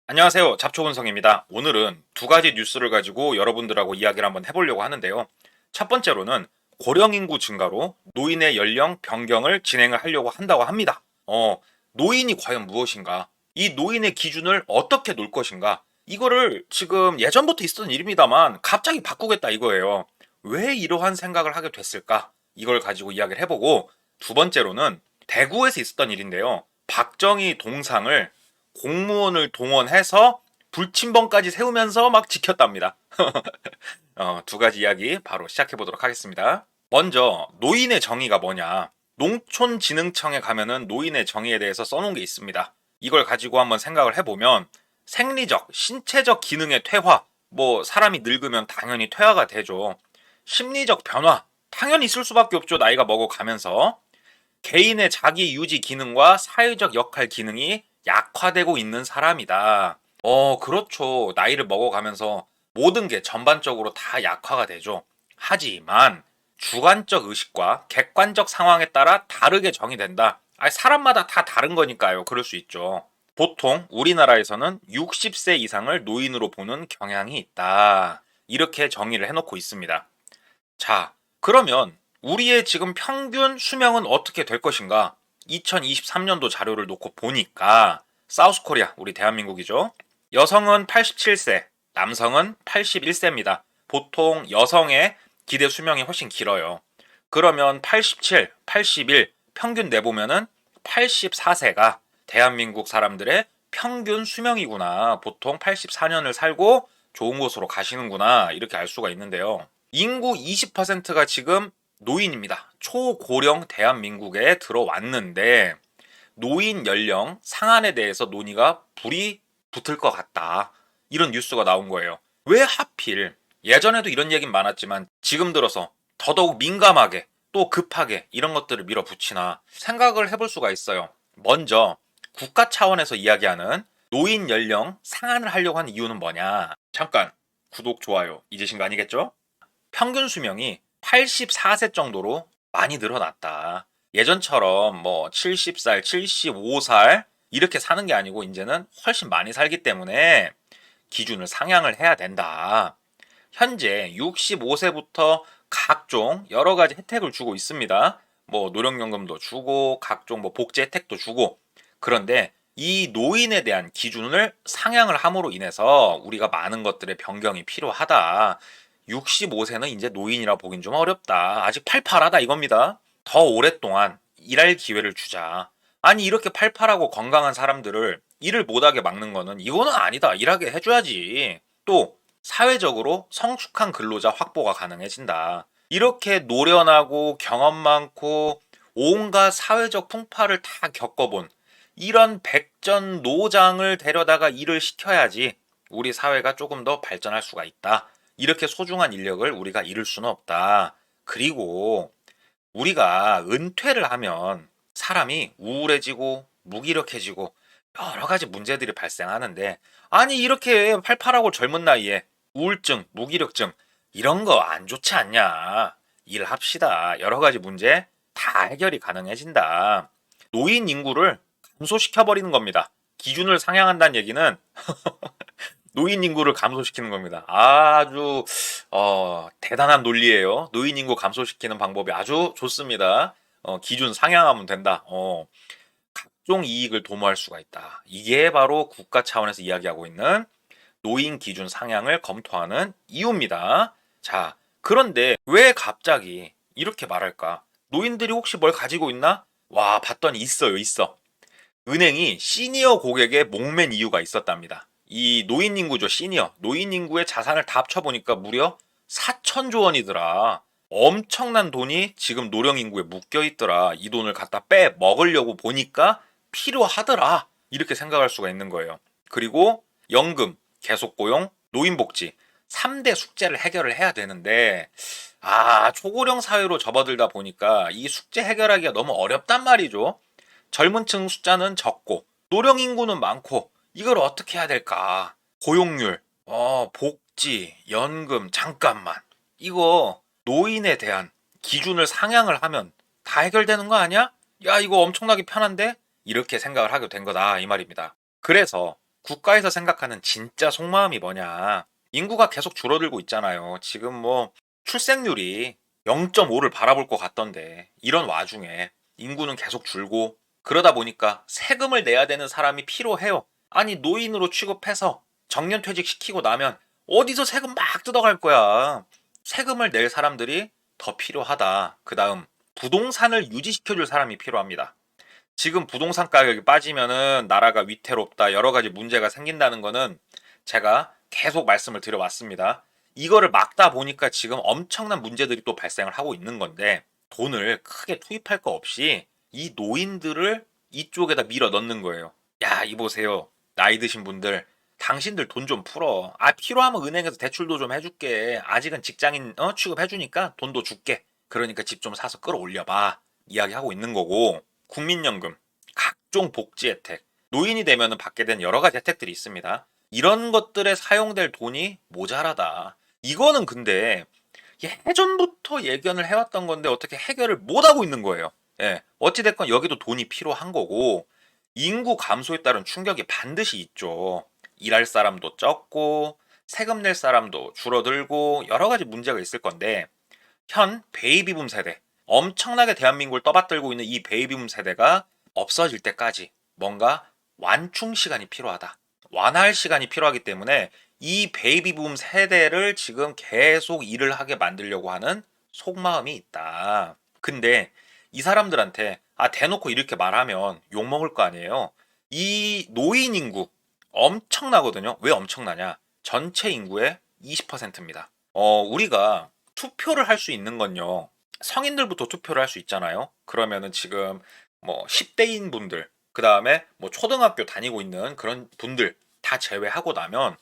안녕하세요. 잡초분성입니다. 오늘은 두 가지 뉴스를 가지고 여러분들하고 이야기를 한번 해보려고 하는데요. 첫 번째로는 고령 인구 증가로 노인의 연령 변경을 진행을 하려고 한다고 합니다. 노인이 과연 무엇인가? 이 노인의 기준을 어떻게 놓을 것인가? 이거를 지금 예전부터 있었던 일입니다만 갑자기 바꾸겠다 이거예요. 왜 이러한 생각을 하게 됐을까? 이걸 가지고 이야기를 해보고, 두 번째로는 대구에서 있었던 일인데요. 박정희 동상을 공무원을 동원해서 불침번까지 세우면서 막 지켰답니다. 두 가지 이야기 바로 시작해 보도록 하겠습니다. 먼저 노인의 정의가 뭐냐? 농촌진흥청에 가면은 노인의 정의에 대해서 써놓은 게 있습니다. 이걸 가지고 한번 생각을 해보면 생리적, 신체적 기능의 퇴화, 뭐 사람이 늙으면 당연히 퇴화가 되죠. 심리적 변화, 당연히 있을 수밖에 없죠. 나이가 먹어가면서. 개인의 자기 유지 기능과 사회적 역할 기능이 약화되고 있는 사람이다. 그렇죠. 나이를 먹어가면서 모든 게 전반적으로 다 약화가 되죠. 하지만 주관적 의식과 객관적 상황에 따라 다르게 정의된다. 아니, 사람마다 다 다른 거니까요. 그럴 수 있죠. 보통 우리나라에서는 60세 이상을 노인으로 보는 경향이 있다. 이렇게 정의를 해놓고 있습니다. 자, 그러면 우리의 지금 평균 수명은 어떻게 될 것인가? 2023년도 자료를 놓고 보니까 사우스코리아, 우리 대한민국이죠. 여성은 87세, 남성은 81세입니다. 보통 여성의 기대 수명이 훨씬 길어요. 그러면 87, 81 평균 내보면은 84세가 대한민국 사람들의 평균 수명이구나. 보통 84년을 살고 좋은 곳으로 가시는구나. 이렇게 알 수가 있는데요. 인구 20%가 지금 노인입니다. 초고령 대한민국에 들어왔는데 노인 연령 상한에 대해서 논의가 불이 붙을 것 같다. 이런 뉴스가 나온 거예요. 왜 하필 예전에도 이런 얘기는 많았지만 지금 들어서 더더욱 민감하게 또 급하게 이런 것들을 밀어붙이나 생각을 해볼 수가 있어요. 먼저 국가 차원에서 이야기하는 노인 연령 상한을 하려고 하는 이유는 뭐냐? 잠깐 구독, 좋아요 잊으신 거 아니겠죠? 평균 수명이 84세 정도로 많이 늘어났다. 예전처럼 뭐 70살, 75살 이렇게 사는 게 아니고 이제는 훨씬 많이 살기 때문에 기준을 상향을 해야 된다. 현재 65세부터 각종 여러 가지 혜택을 주고 있습니다. 뭐 노령연금도 주고 각종 뭐 복지 혜택도 주고, 그런데 이 노인에 대한 기준을 상향을 함으로 인해서 우리가 많은 것들의 변경이 필요하다. 65세는 이제 노인이라 보긴 좀 어렵다. 아직 팔팔하다 이겁니다. 더 오랫동안 일할 기회를 주자. 아니 이렇게 팔팔하고 건강한 사람들을 일을 못하게 막는 거는 이거는 아니다. 일하게 해줘야지. 또 사회적으로 성숙한 근로자 확보가 가능해진다. 이렇게 노련하고 경험 많고 온갖 사회적 풍파를 다 겪어본 이런 백전노장을 데려다가 일을 시켜야지 우리 사회가 조금 더 발전할 수가 있다. 이렇게 소중한 인력을 우리가 잃을 수는 없다. 그리고 우리가 은퇴를 하면 사람이 우울해지고 무기력해지고 여러 가지 문제들이 발생하는데, 아니 이렇게 팔팔하고 젊은 나이에 우울증, 무기력증 이런 거 안 좋지 않냐. 일합시다. 여러 가지 문제 다 해결이 가능해진다. 노인 인구를 감소시켜버리는 겁니다. 기준을 상향한다는 얘기는 노인 인구를 감소시키는 겁니다. 아주 대단한 논리예요. 노인 인구 감소시키는 방법이 아주 좋습니다. 기준 상향하면 된다. 각종 이익을 도모할 수가 있다. 이게 바로 국가 차원에서 이야기하고 있는 노인 기준 상향을 검토하는 이유입니다. 자, 그런데 왜 갑자기 이렇게 말할까? 노인들이 혹시 뭘 가지고 있나? 와, 봤더니 있어요, 있어. 은행이 시니어 고객에 목맨 이유가 있었답니다. 이 노인 인구죠, 시니어. 노인 인구의 자산을 다 합쳐보니까 무려 4천조 원이더라. 엄청난 돈이 지금 노령 인구에 묶여 있더라. 이 돈을 갖다 빼 먹으려고 보니까 필요하더라. 이렇게 생각할 수가 있는 거예요. 그리고 연금, 계속고용, 노인복지 3대 숙제를 해결을 해야 되는데, 초고령 사회로 접어들다 보니까 이 숙제 해결하기가 너무 어렵단 말이죠. 젊은 층 숫자는 적고 노령 인구는 많고 이걸 어떻게 해야 될까? 고용률, 복지, 연금 잠깐만. 이거 노인에 대한 기준을 상향을 하면 다 해결되는 거 아니야? 야, 이거 엄청나게 편한데? 이렇게 생각을 하게 된 거다 이 말입니다. 그래서 국가에서 생각하는 진짜 속마음이 뭐냐. 인구가 계속 줄어들고 있잖아요. 지금 뭐 출생률이 0.5를 바라볼 것 같던데 이런 와중에 인구는 계속 줄고 그러다 보니까 세금을 내야 되는 사람이 필요해요. 아니 노인으로 취급해서 정년퇴직 시키고 나면 어디서 세금 막 뜯어갈 거야. 세금을 낼 사람들이 더 필요하다. 그 다음 부동산을 유지시켜줄 사람이 필요합니다. 지금 부동산 가격이 빠지면은 나라가 위태롭다, 여러 가지 문제가 생긴다는 거는 제가 계속 말씀을 드려왔습니다. 이거를 막다 보니까 지금 엄청난 문제들이 또 발생을 하고 있는 건데 돈을 크게 투입할 거 없이 이 노인들을 이쪽에다 밀어 넣는 거예요. 야, 이 보세요. 나이 드신 분들, 당신들 돈 좀 풀어. 아, 필요하면 은행에서 대출도 좀 해줄게. 아직은 직장인 취급해주니까 돈도 줄게. 그러니까 집 좀 사서 끌어올려봐. 이야기하고 있는 거고 국민연금, 각종 복지 혜택, 노인이 되면 받게 된 여러 가지 혜택들이 있습니다. 이런 것들에 사용될 돈이 모자라다. 이거는 근데 예전부터 예견을 해왔던 건데 어떻게 해결을 못하고 있는 거예요. 예, 어찌됐건 여기도 돈이 필요한 거고 인구 감소에 따른 충격이 반드시 있죠. 일할 사람도 적고 세금 낼 사람도 줄어들고 여러 가지 문제가 있을 건데 현 베이비붐 세대, 엄청나게 대한민국을 떠받들고 있는 이 베이비붐 세대가 없어질 때까지 뭔가 완충 시간이 필요하다. 완화할 시간이 필요하기 때문에 이 베이비붐 세대를 지금 계속 일을 하게 만들려고 하는 속마음이 있다. 근데 이 사람들한테 대놓고 이렇게 말하면 욕먹을 거 아니에요. 이 노인 인구 엄청나거든요. 왜 엄청나냐? 전체 인구의 20%입니다. 우리가 투표를 할 수 있는 건요. 성인들부터 투표를 할 수 있잖아요. 그러면은 지금 뭐 10대인 분들, 그 다음에 뭐 초등학교 다니고 있는 그런 분들 다 제외하고 나면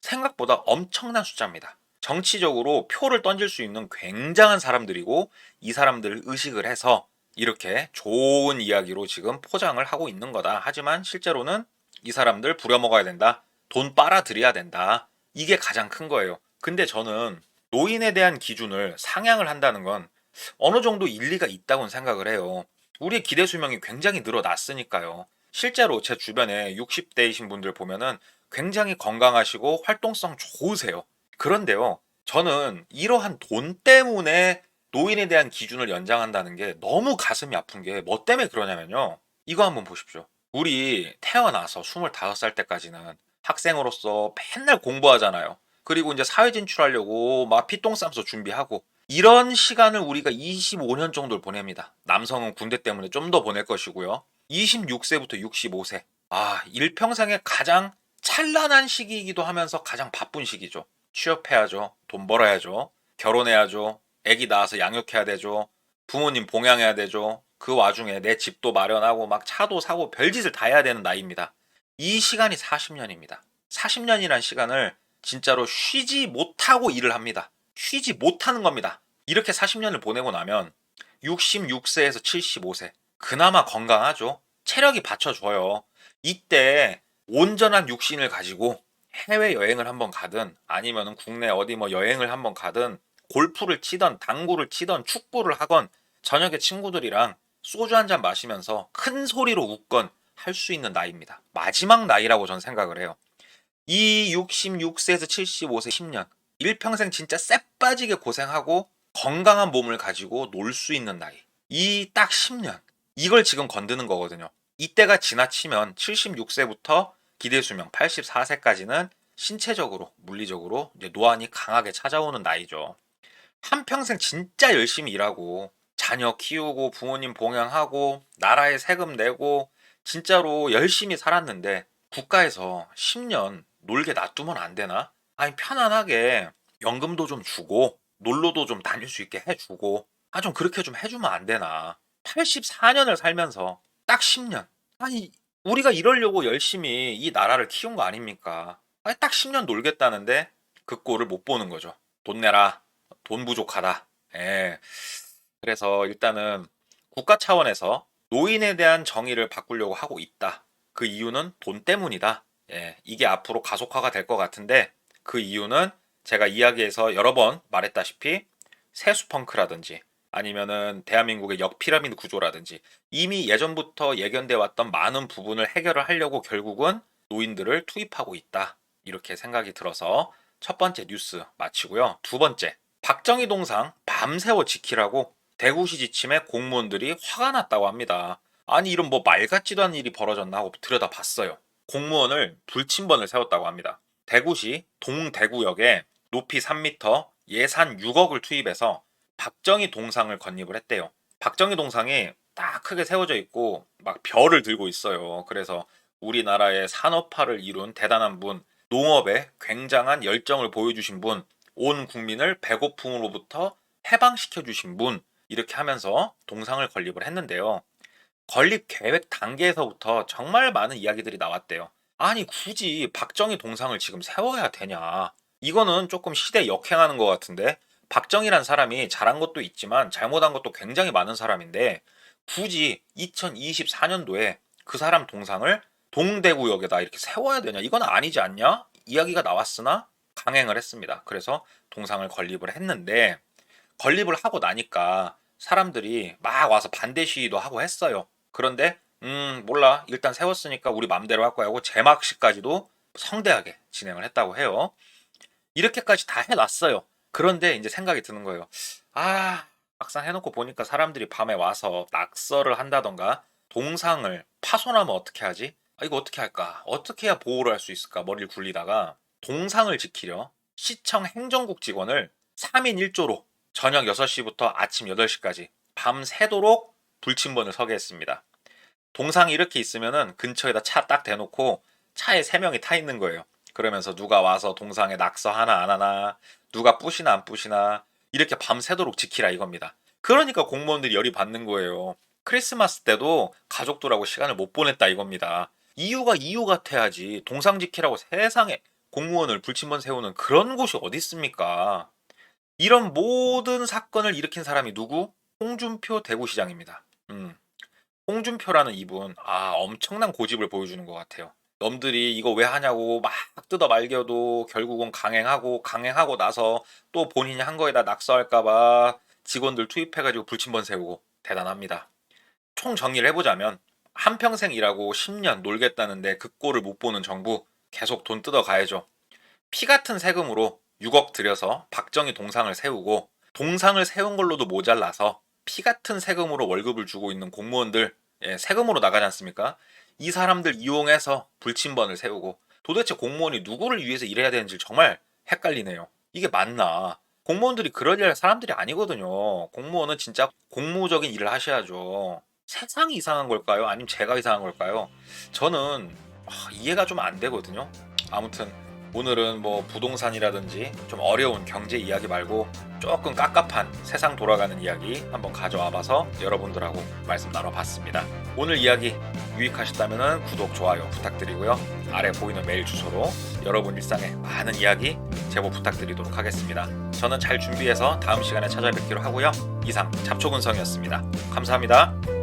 생각보다 엄청난 숫자입니다. 정치적으로 표를 던질 수 있는 굉장한 사람들이고 이 사람들을 의식을 해서 이렇게 좋은 이야기로 지금 포장을 하고 있는 거다. 하지만 실제로는 이 사람들 부려먹어야 된다. 돈 빨아들여야 된다. 이게 가장 큰 거예요. 근데 저는 노인에 대한 기준을 상향을 한다는 건 어느 정도 일리가 있다고 생각을 해요. 우리의 기대 수명이 굉장히 늘어났으니까요. 실제로 제 주변에 60대이신 분들 보면은 굉장히 건강하시고 활동성 좋으세요. 그런데요, 저는 이러한 돈 때문에 노인에 대한 기준을 연장한다는 게 너무 가슴이 아픈 게 뭐 때문에 그러냐면요. 이거 한번 보십시오. 우리 태어나서 25살 때까지는 학생으로서 맨날 공부하잖아요. 그리고 이제 사회 진출하려고 막 피똥 싸면서 준비하고 이런 시간을 우리가 25년 정도를 보냅니다. 남성은 군대 때문에 좀 더 보낼 것이고요. 26세부터 65세. 일평생의 가장 찬란한 시기이기도 하면서 가장 바쁜 시기죠. 취업해야죠. 돈 벌어야죠. 결혼해야죠. 아기 낳아서 양육해야 되죠. 부모님 봉양해야 되죠. 그 와중에 내 집도 마련하고 막 차도 사고 별짓을 다 해야 되는 나이입니다. 이 시간이 40년입니다. 40년이란 시간을 진짜로 쉬지 못하고 일을 합니다. 쉬지 못하는 겁니다. 이렇게 40년을 보내고 나면 66세에서 75세. 그나마 건강하죠. 체력이 받쳐줘요. 이때 온전한 육신을 가지고 해외 여행을 한번 가든 아니면 국내 어디 뭐 여행을 한번 가든 골프를 치던 당구를 치던 축구를 하건 저녁에 친구들이랑 소주 한 잔 마시면서 큰 소리로 웃건 할 수 있는 나이입니다. 마지막 나이라고 저는 생각을 해요. 이 66세에서 75세 10년. 일평생 진짜 쎄 빠지게 고생하고 건강한 몸을 가지고 놀 수 있는 나이. 이 딱 10년. 이걸 지금 건드는 거거든요. 이때가 지나치면 76세부터 기대 수명 84세까지는 신체적으로, 물리적으로 이제 노안이 강하게 찾아오는 나이죠. 한평생 진짜 열심히 일하고 자녀 키우고 부모님 봉양하고 나라에 세금 내고 진짜로 열심히 살았는데 국가에서 10년 놀게 놔두면 안 되나? 아니 편안하게 연금도 좀 주고 놀러도 좀 다닐 수 있게 해주고 좀 그렇게 좀 해주면 안 되나? 84년을 살면서 딱 10년. 아니 우리가 이러려고 열심히 이 나라를 키운 거 아닙니까? 아니 딱 10년 놀겠다는데 그 꼴을 못 보는 거죠. 돈 내라. 돈 부족하다. 예. 그래서 일단은 국가 차원에서 노인에 대한 정의를 바꾸려고 하고 있다. 그 이유는 돈 때문이다. 예. 이게 앞으로 가속화가 될 것 같은데 그 이유는 제가 이야기에서 여러 번 말했다시피 세수펑크라든지 아니면은 대한민국의 역피라미드 구조라든지 이미 예전부터 예견돼 왔던 많은 부분을 해결을 하려고 결국은 노인들을 투입하고 있다. 이렇게 생각이 들어서 첫 번째 뉴스 마치고요. 두 번째, 박정희 동상 밤새워 지키라고 대구시 지침에 공무원들이 화가 났다고 합니다. 아니 이런 뭐 말 같지도 않은 일이 벌어졌나 하고 들여다봤어요. 공무원을 불침번을 세웠다고 합니다. 대구시 동대구역에 높이 3m, 예산 6억을 투입해서 박정희 동상을 건립을 했대요. 박정희 동상이 딱 크게 세워져 있고 막 별을 들고 있어요. 그래서 우리나라의 산업화를 이룬 대단한 분, 농업에 굉장한 열정을 보여주신 분, 온 국민을 배고픔으로부터 해방시켜 주신 분, 이렇게 하면서 동상을 건립을 했는데요. 건립 계획 단계에서부터 정말 많은 이야기들이 나왔대요. 아니 굳이 박정희 동상을 지금 세워야 되냐? 이거는 조금 시대 역행하는 것 같은데, 박정희란 사람이 잘한 것도 있지만 잘못한 것도 굉장히 많은 사람인데 굳이 2024년도에 그 사람 동상을 동대구역에다 이렇게 세워야 되냐? 이건 아니지 않냐? 이야기가 나왔으나 강행을 했습니다. 그래서 동상을 건립을 했는데, 건립을 하고 나니까 사람들이 막 와서 반대 시위도 하고 했어요. 그런데 몰라, 일단 세웠으니까 우리 맘대로 할 거야 하고 제막식까지도 성대하게 진행을 했다고 해요. 이렇게까지 다 해놨어요. 그런데 이제 생각이 드는 거예요. 아, 막상 해놓고 보니까 사람들이 밤에 와서 낙서를 한다던가 동상을 파손하면 어떻게 하지? 아, 이거 어떻게 할까? 어떻게 해야 보호를 할 수 있을까? 머리를 굴리다가 동상을 지키려 시청 행정국 직원을 3인 1조로 저녁 6시부터 아침 8시까지 밤새도록 불침번을 서게 했습니다. 동상이 이렇게 있으면은 근처에다 차 딱 대놓고 차에 3명이 타 있는 거예요. 그러면서 누가 와서 동상에 낙서 하나 안 하나, 누가 뿌시나 안 뿌시나, 이렇게 밤새도록 지키라 이겁니다. 그러니까 공무원들이 열이 받는 거예요. 크리스마스 때도 가족들하고 시간을 못 보냈다 이겁니다. 이유가 이유 같아야지. 동상 지키라고 세상에 공무원을 불침번 세우는 그런 곳이 어디 있습니까? 이런 모든 사건을 일으킨 사람이 누구? 홍준표 대구시장입니다. 홍준표라는 이분, 엄청난 고집을 보여주는 것 같아요. 넘들이 이거 왜 하냐고 막 뜯어 말겨도 결국은 강행하고 나서 또 본인이 한 거에다 낙서할까봐 직원들 투입해가지고 불침번 세우고, 대단합니다. 총 정리를 해보자면 한평생 일하고 10년 놀겠다는데 그 꼴을 못 보는 정부, 계속 돈 뜯어 가야죠. 피 같은 세금으로 6억 들여서 박정희 동상을 세우고, 동상을 세운 걸로도 모자라서 피 같은 세금으로 월급을 주고 있는 공무원들, 세금으로 나가지 않습니까? 이 사람들 이용해서 불침번을 세우고, 도대체 공무원이 누구를 위해서 일해야 되는지 정말 헷갈리네요. 이게 맞나? 공무원들이 그럴 사람들이 아니거든요. 공무원은 진짜 공무적인 일을 하셔야죠. 세상이 이상한 걸까요? 아니면 제가 이상한 걸까요? 저는 이해가 좀 안 되거든요. 아무튼 오늘은 뭐 부동산이라든지 좀 어려운 경제 이야기 말고 조금 깝깝한 세상 돌아가는 이야기 한번 가져와봐서 여러분들하고 말씀 나눠봤습니다. 오늘 이야기 유익하셨다면 구독, 좋아요 부탁드리고요. 아래 보이는 메일 주소로 여러분 일상의 많은 이야기 제보 부탁드리도록 하겠습니다. 저는 잘 준비해서 다음 시간에 찾아뵙기로 하고요. 이상 잡초근성이었습니다. 감사합니다.